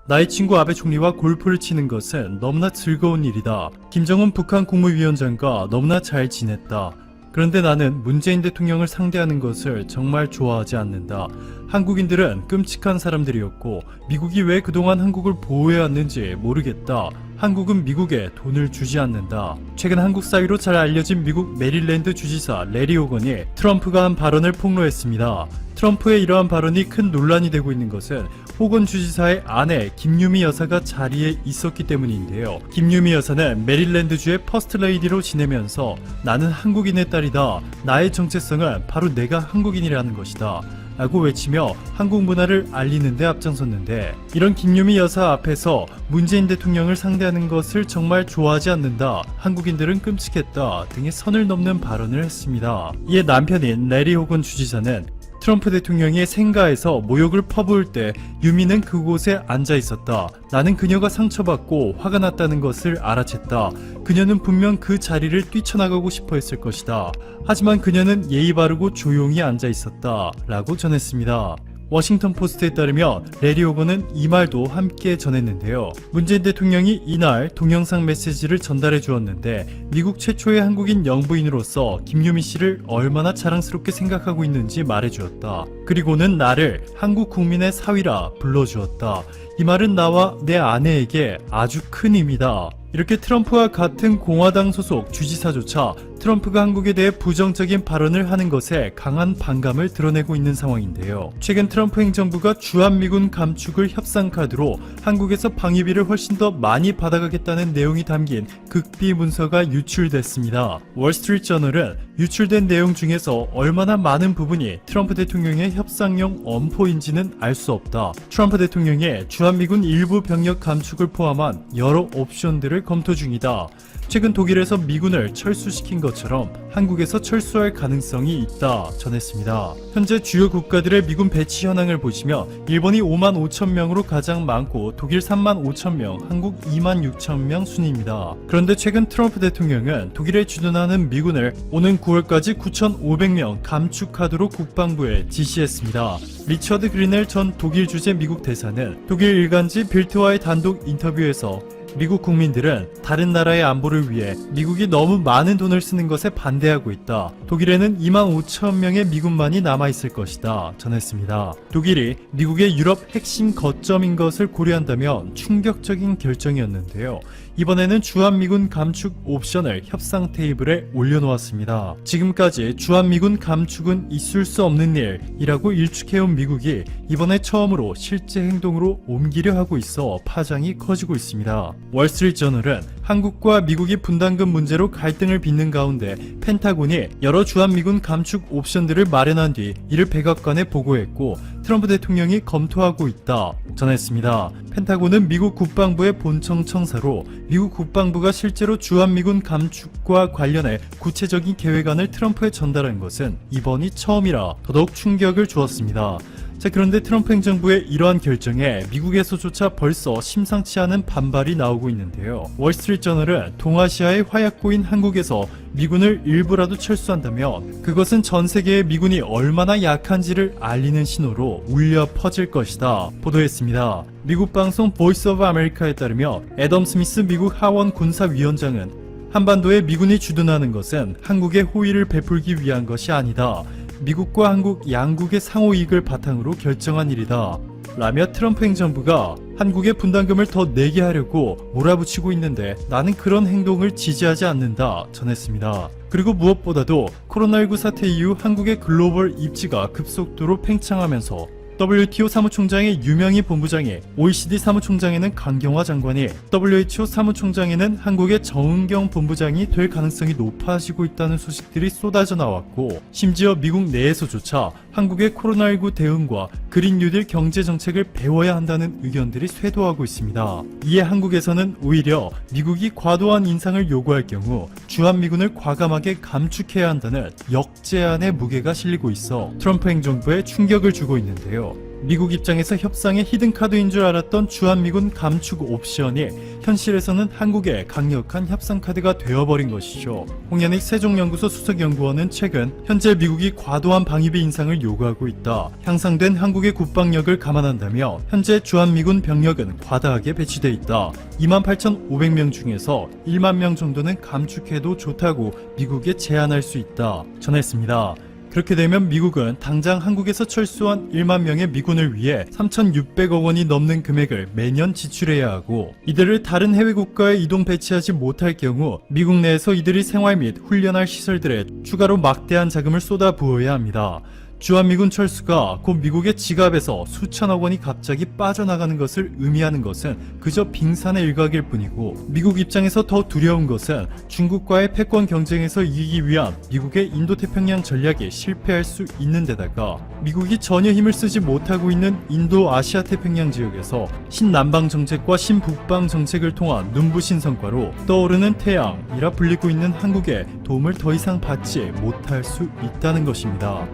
나의 친구 아베 총리와 골프를 치는 것은 너무나 즐거운 일이다. 김정은 북한 국무위원장과 너무나 잘 지냈다. 그런데 나는 문재인 대통령을 상대하는 것을 정말 좋아하지 않는다. 한국인들은 끔찍한 사람들이었고 미국이 왜 그동안 한국을 보호해왔는지 모르겠다. 한국은 미국에 돈을 주지 않는다. 최근 한국 사위로 잘 알려진 미국 메릴랜드 주지사 레리 호건이 트럼프가 한 발언을 폭로했습니다. 트럼프의 이러한 발언이 큰 논란이 되고 있는 것은 호건 주지사의 아내 김유미 여사가 자리에 있었기 때문인데요. 김유미 여사는 메릴랜드주의 퍼스트레이디로 지내면서 나는 한국인의 딸이다. 나의 정체성은 바로 내가 한국인이라는 것이다. 라고 외치며 한국 문화를 알리는 데 앞장섰는데 이런 김유미 여사 앞에서 문재인 대통령을 상대하는 것을 정말 좋아하지 않는다. 한국인들은 끔찍했다. 등의 선을 넘는 발언을 했습니다. 이에 남편인 레리 호건 주지사는 트럼프 대통령이 생가에서 모욕을 퍼부을 때 유미는 그곳에 앉아 있었다. 나는 그녀가 상처받고 화가 났다는 것을 알아챘다. 그녀는 분명 그 자리를 뛰쳐나가고 싶어 했을 것이다. 하지만 그녀는 예의 바르고 조용히 앉아 있었다. 라고 전했습니다. 워싱턴 포스트에 따르면 레리 호건은 이 말도 함께 전했는데요. 문재인 대통령이 이날 동영상 메시지를 전달해 주었는데 미국 최초의 한국인 영부인으로서 김유미 씨를 얼마나 자랑스럽게 생각하고 있는지 말해 주었다. 그리고는 나를 한국 국민의 사위라 불러 주었다. 이 말은 나와 내 아내에게 아주 큰 힘이다. 이렇게 트럼프와 같은 공화당 소속 주지사조차 트럼프가 한국에 대해 부정적인 발언을 하는 것에 강한 반감을 드러내고 있는 상황인데요. 최근 트럼프 행정부가 주한미군 감축을 협상카드로 한국에서 방위비를 훨씬 더 많이 받아가겠다는 내용이 담긴 극비 문서가 유출됐습니다. 월스트리트저널은 유출된 내용 중에서 얼마나 많은 부분이 트럼프 대통령의 협상용 엄포인지는 알 수 없다. 트럼프 대통령의 주한미군 일부 병력 감축을 포함한 여러 옵션들을 검토 중이다. 최근 독일에서 미군을 철수시킨 것처럼 한국에서 철수할 가능성이 있다 전했습니다. 현재 주요 국가들의 미군 배치 현황을 보시면 일본이 5만 5천 명으로 가장 많고 독일 3만 5천 명, 한국 2만 6천 명 순입니다. 그런데 최근 트럼프 대통령은 독일에 주둔하는 미군을 오는 9월까지 9,500명 감축하도록 국방부에 지시했습니다. 리처드 그리넬 전 독일 주재 미국 대사는 독일 일간지 빌트와의 단독 인터뷰에서 미국 국민들은 다른 나라의 안보를 위해 미국이 너무 많은 돈을 쓰는 것에 반대하고 있다. 독일에는 2만 5천 명의 미군만이 남아있을 것이다 전했습니다. 독일이 미국의 유럽 핵심 거점인 것을 고려한다면 충격적인 결정이었는데요. 이번에는 주한미군 감축 옵션을 협상 테이블에 올려놓았습니다. 지금까지 주한미군 감축은 있을 수 없는 일이라고 일축해온 미국이 이번에 처음으로 실제 행동으로 옮기려 하고 있어 파장이 커지고 있습니다. 월스트리트저널은 한국과 미국이 분담금 문제로 갈등을 빚는 가운데 펜타곤이 여러 주한미군 감축 옵션들을 마련한 뒤 이를 백악관에 보고했고 트럼프 대통령이 검토하고 있다 전했습니다. 펜타곤은 미국 국방부의 본청 청사로 미국 국방부가 실제로 주한미군 감축과 관련해 구체적인 계획안을 트럼프에 전달한 것은 이번이 처음이라 더더욱 충격을 주었습니다. 자, 그런데 트럼프 행정부의 이러한 결정에 미국에서조차 벌써 심상치 않은 반발이 나오고 있는데요. 월스트리트저널은 동아시아의 화약고인 한국에서 미군을 일부라도 철수한다면 그것은 전 세계의 미군이 얼마나 약한지를 알리는 신호로 울려 퍼질 것이다 보도했습니다. 미국 방송 보이스 오브 아메리카에 따르면 애덤 스미스 미국 하원 군사위원장은 한반도에 미군이 주둔하는 것은 한국의 호의를 베풀기 위한 것이 아니다. 미국과 한국 양국의 상호이익을 바탕으로 결정한 일이다. 라며 트럼프 행정부가 한국의 분담금을 더 내게 하려고 몰아붙이고 있는데 나는 그런 행동을 지지하지 않는다 전했습니다. 그리고 무엇보다도 코로나19 사태 이후 한국의 글로벌 입지가 급속도로 팽창하면서 WTO 사무총장의 유명희 본부장이, OECD 사무총장에는 강경화 장관이, WHO 사무총장에는 한국의 정은경 본부장이 될 가능성이 높아지고 있다는 소식들이 쏟아져 나왔고 심지어 미국 내에서조차 한국의 코로나19 대응과 그린 뉴딜 경제 정책을 배워야 한다는 의견들이 쇄도하고 있습니다. 이에 한국에서는 오히려 미국이 과도한 인상을 요구할 경우 주한미군을 과감하게 감축해야 한다는 역제안의 무게가 실리고 있어 트럼프 행정부에 충격을 주고 있는데요. 미국 입장에서 협상의 히든카드인 줄 알았던 주한미군 감축 옵션이 현실에서는 한국의 강력한 협상카드가 되어버린 것이죠. 홍현익 세종연구소 수석연구원은 최근 현재 미국이 과도한 방위비 인상을 요구하고 있다. 향상된 한국의 국방력을 감안한다며 현재 주한미군 병력은 과다하게 배치돼 있다. 28,500명 중에서 1만 명 정도는 감축해도 좋다고 미국에 제안할 수 있다 전했습니다. 그렇게 되면 미국은 당장 한국에서 철수한 1만 명의 미군을 위해 3,600억 원이 넘는 금액을 매년 지출해야 하고, 이들을 다른 해외 국가에 이동 배치하지 못할 경우 미국 내에서 이들이 생활 및 훈련할 시설들에 추가로 막대한 자금을 쏟아부어야 합니다. 주한미군 철수가 곧 미국의 지갑에서 수천억 원이 갑자기 빠져나가는 것을 의미하는 것은 그저 빙산의 일각일 뿐이고, 미국 입장에서 더 두려운 것은 중국과의 패권 경쟁에서 이기기 위한 미국의 인도태평양 전략이 실패할 수 있는 데다가 미국이 전혀 힘을 쓰지 못하고 있는 인도아시아태평양 지역에서 신남방 정책과 신북방 정책을 통한 눈부신 성과로 떠오르는 태양이라 불리고 있는 한국의 도움을 더 이상 받지 못할 수 있다는 것입니다.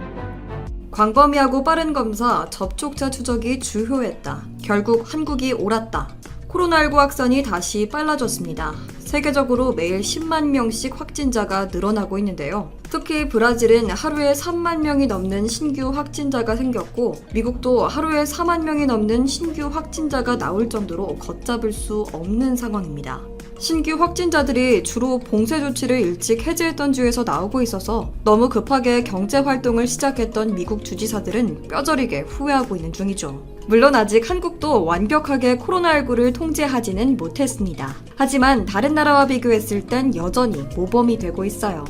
광범위하고 빠른 검사, 접촉자 추적이 주효했다. 결국 한국이 옳았다. 코로나19 확산이 다시 빨라졌습니다. 세계적으로 매일 10만 명씩 확진자가 늘어나고 있는데요. 특히 브라질은 하루에 3만 명이 넘는 신규 확진자가 생겼고, 미국도 하루에 4만 명이 넘는 신규 확진자가 나올 정도로 걷잡을 수 없는 상황입니다. 신규 확진자들이 주로 봉쇄 조치를 일찍 해제했던 주에서 나오고 있어서 너무 급하게 경제 활동을 시작했던 미국 주지사들은 뼈저리게 후회하고 있는 중이죠. 물론 아직 한국도 완벽하게 코로나19를 통제하지는 못했습니다. 하지만 다른 나라와 비교했을 땐 여전히 모범이 되고 있어요.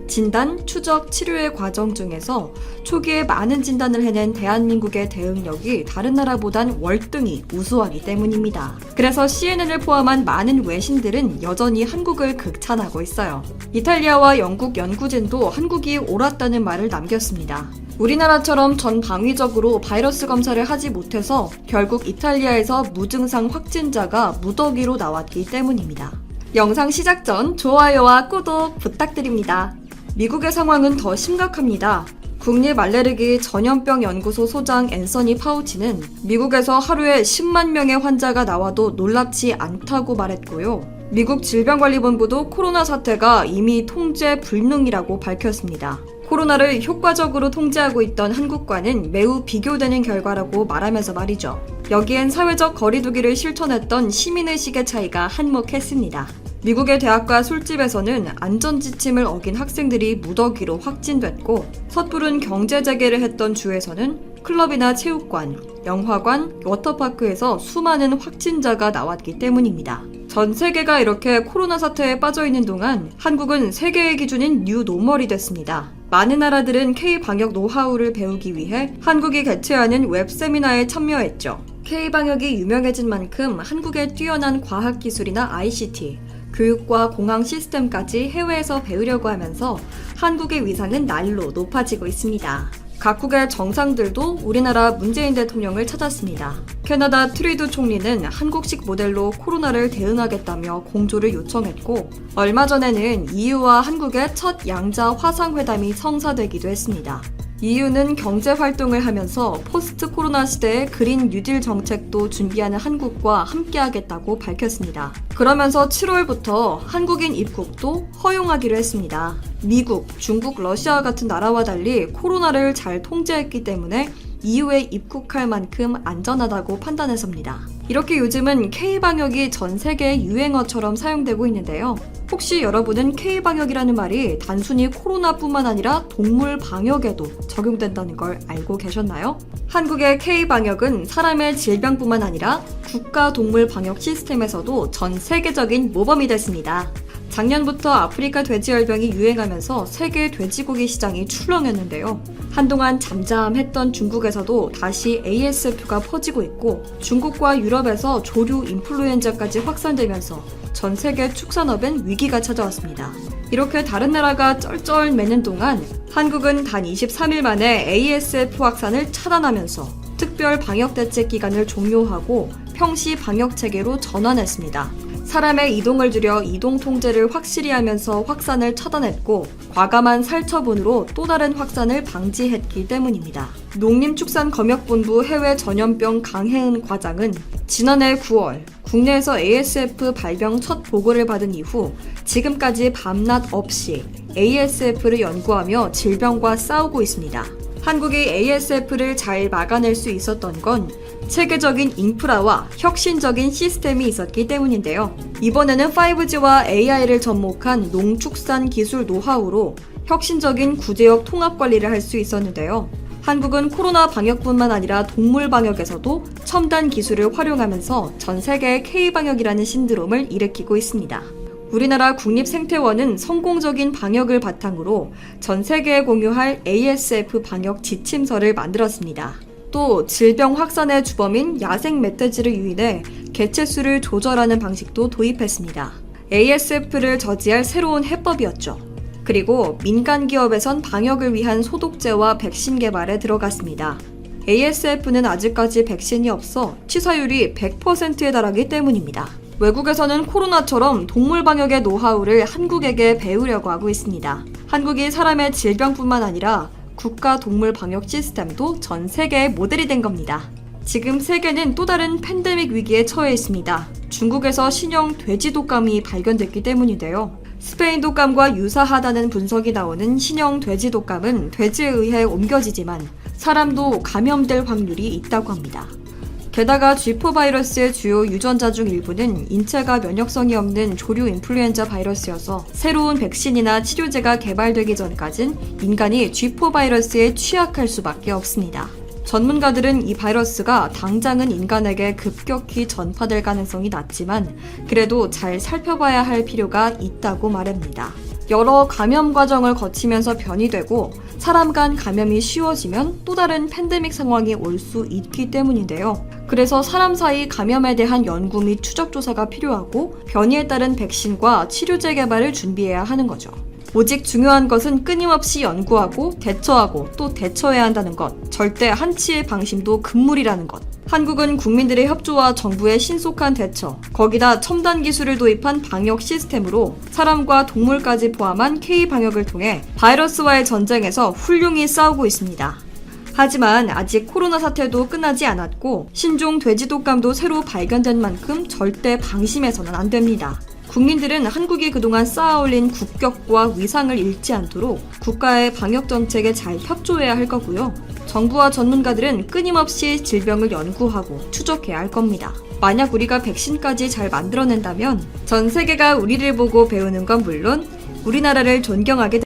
진단, 추적, 치료의 과정 중에서 초기에 많은 진단을 해낸 대한민국의 대응력이 다른 나라보단 월등히 우수하기 때문입니다. 그래서 CNN을 포함한 많은 외신들은 여전히 한국을 극찬하고 있어요. 이탈리아와 영국 연구진도 한국이 옳았다는 말을 남겼습니다. 우리나라처럼 전 방위적으로 바이러스 검사를 하지 못해서 결국 이탈리아에서 무증상 확진자가 무더기로 나왔기 때문입니다. 영상 시작 전 좋아요와 구독 부탁드립니다. 미국의 상황은 더 심각합니다. 국립알레르기 전염병 연구소 소장 앤서니 파우치는 미국에서 하루에 10만 명의 환자가 나와도 놀랍지 않다고 말했고요. 미국 질병관리본부도 코로나 사태가 이미 통제 불능이라고 밝혔습니다. 코로나를 효과적으로 통제하고 있던 한국과는 매우 비교되는 결과라고 말하면서 말이죠. 여기엔 사회적 거리두기를 실천했던 시민의식의 차이가 한몫했습니다. 미국의 대학과 술집에서는 안전지침을 어긴 학생들이 무더기로 확진됐고, 섣부른 경제 재개를 했던 주에서는 클럽이나 체육관, 영화관, 워터파크에서 수많은 확진자가 나왔기 때문입니다. 전 세계가 이렇게 코로나 사태에 빠져있는 동안 한국은 세계의 기준인 뉴노멀이 됐습니다. 많은 나라들은 K-방역 노하우를 배우기 위해 한국이 개최하는 웹세미나에 참여했죠. K-방역이 유명해진 만큼 한국의 뛰어난 과학기술이나 ICT, 교육과 공항 시스템까지 해외에서 배우려고 하면서 한국의 위상은 날로 높아지고 있습니다. 각국의 정상들도 우리나라 문재인 대통령을 찾았습니다. 캐나다 트루도 총리는 한국식 모델로 코로나를 대응하겠다며 공조를 요청했고, 얼마 전에는 EU와 한국의 첫 양자 화상회담이 성사되기도 했습니다. EU는 경제활동을 하면서 포스트 코로나 시대의 그린 뉴딜 정책도 준비하는 한국과 함께하겠다고 밝혔습니다. 그러면서 7월부터 한국인 입국도 허용하기로 했습니다. 미국, 중국, 러시아 같은 나라와 달리 코로나를 잘 통제했기 때문에 EU에 입국할 만큼 안전하다고 판단해서입니다. 이렇게 요즘은 K-방역이 전 세계의 유행어처럼 사용되고 있는데요. 혹시 여러분은 K-방역이라는 말이 단순히 코로나뿐만 아니라 동물 방역에도 적용된다는 걸 알고 계셨나요? 한국의 K-방역은 사람의 질병뿐만 아니라 국가 동물 방역 시스템에서도 전 세계적인 모범이 됐습니다. 작년부터 아프리카 돼지열병이 유행하면서 세계 돼지고기 시장이 출렁였는데요. 한동안 잠잠했던 중국에서도 다시 ASF가 퍼지고 있고, 중국과 유럽에서 조류 인플루엔자까지 확산되면서 전 세계 축산업엔 위기가 찾아왔습니다. 이렇게 다른 나라가 쩔쩔매는 동안 한국은 단 23일 만에 ASF 확산을 차단하면서 특별 방역 대책 기간을 종료하고 평시 방역 체계로 전환했습니다. 사람의 이동을 줄여 이동 통제를 확실히 하면서 확산을 차단했고 과감한 살처분으로 또 다른 확산을 방지했기 때문입니다. 농림축산검역본부 해외 전염병 강혜은 과장은 지난해 9월 국내에서 ASF 발병 첫 보고를 받은 이후 지금까지 밤낮 없이 ASF를 연구하며 질병과 싸우고 있습니다. 한국이 ASF를 잘 막아낼 수 있었던 건 체계적인 인프라와 혁신적인 시스템이 있었기 때문인데요. 이번에는 5G와 AI를 접목한 농축산 기술 노하우로 혁신적인 구제역 통합 관리를 할 수 있었는데요. 한국은 코로나 방역뿐만 아니라 동물 방역에서도 첨단 기술을 활용하면서 전 세계의 K방역이라는 신드롬을 일으키고 있습니다. 우리나라 국립생태원은 성공적인 방역을 바탕으로 전 세계에 공유할 ASF 방역 지침서를 만들었습니다. 또 질병 확산의 주범인 야생 멧돼지를 유인해 개체수를 조절하는 방식도 도입했습니다. ASF를 저지할 새로운 해법이었죠. 그리고 민간 기업에선 방역을 위한 소독제와 백신 개발에 들어갔습니다. ASF는 아직까지 백신이 없어 치사율이 100%에 달하기 때문입니다. 외국에서는 코로나처럼 동물 방역의 노하우를 한국에게 배우려고 하고 있습니다. 한국이 사람의 질병뿐만 아니라 국가 동물 방역 시스템도 전 세계의 모델이 된 겁니다. 지금 세계는 또 다른 팬데믹 위기에 처해 있습니다. 중국에서 신형 돼지 독감이 발견됐기 때문인데요. 스페인 독감과 유사하다는 분석이 나오는 신형 돼지 독감은 돼지에 의해 옮겨지지만 사람도 감염될 확률이 있다고 합니다. 게다가 G4 바이러스의 주요 유전자 중 일부는 인체가 면역성이 없는 조류 인플루엔자 바이러스여서 새로운 백신이나 치료제가 개발되기 전까진 인간이 G4 바이러스에 취약할 수밖에 없습니다. 전문가들은 이 바이러스가 당장은 인간에게 급격히 전파될 가능성이 낮지만 그래도 잘 살펴봐야 할 필요가 있다고 말합니다. 여러 감염 과정을 거치면서 변이되고 사람 간 감염이 쉬워지면 또 다른 팬데믹 상황이 올 수 있기 때문인데요. 그래서 사람 사이 감염에 대한 연구 및 추적 조사가 필요하고 변이에 따른 백신과 치료제 개발을 준비해야 하는 거죠. 오직 중요한 것은 끊임없이 연구하고 대처하고 또 대처해야 한다는 것, 절대 한치의 방심도 금물이라는 것. 한국은 국민들의 협조와 정부의 신속한 대처, 거기다 첨단 기술을 도입한 방역 시스템으로 사람과 동물까지 포함한 K-방역을 통해 바이러스와의 전쟁에서 훌륭히 싸우고 있습니다. 하지만 아직 코로나 사태도 끝나지 않았고 신종 돼지 독감도 새로 발견된 만큼 절대 방심해서는 안 됩니다. 국민들은 한국이 그동안 쌓아올린 국격과 위상을 잃지 않도록 국가의 방역 정책에 잘 협조해야 할 거고요. 정부와 전문가들은 끊임없이 질병을 연구하고 추적해야 할 겁니다. 만약 우리가 백신까지 잘 만들어낸다면 전 세계가 우리를 보고 배우는 건 물론 우리나라를 존경하게 됩니다.